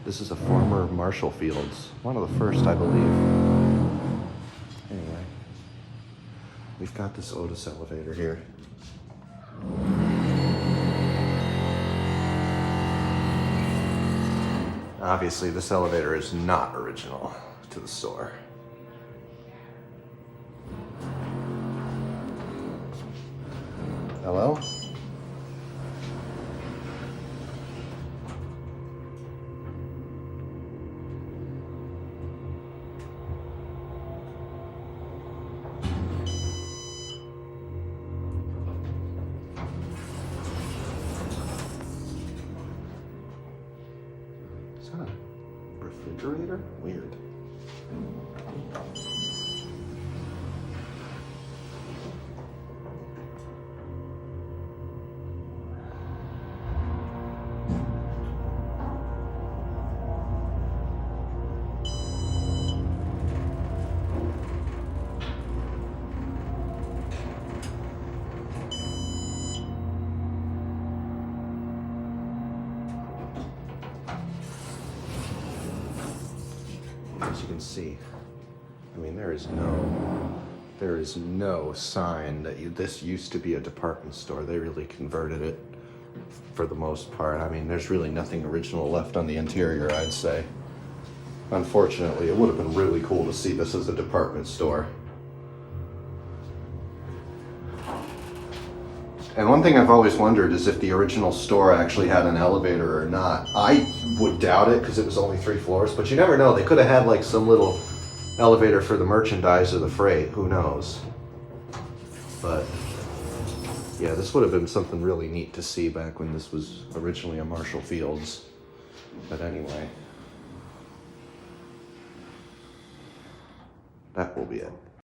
This is a former Marshall Fields, one of the first, I believe. Anyway, we've got this Otis elevator here. Obviously, this elevator is not original to the store. Hello? Is that a refrigerator? Weird. As you can see, I mean, there is no sign that this used to be a department store. They really converted it for the most part. I mean, there's really nothing original left on the interior, I'd say. Unfortunately, it would have been really cool to see this as a department store. And one thing I've always wondered is if the original store actually had an elevator or not. I would doubt it because it was only 3 floors, but you never know. They could have had like some little elevator for the merchandise or the freight, who knows. But yeah, this would have been something really neat to see back when this was originally a Marshall Fields. But anyway, that will be it.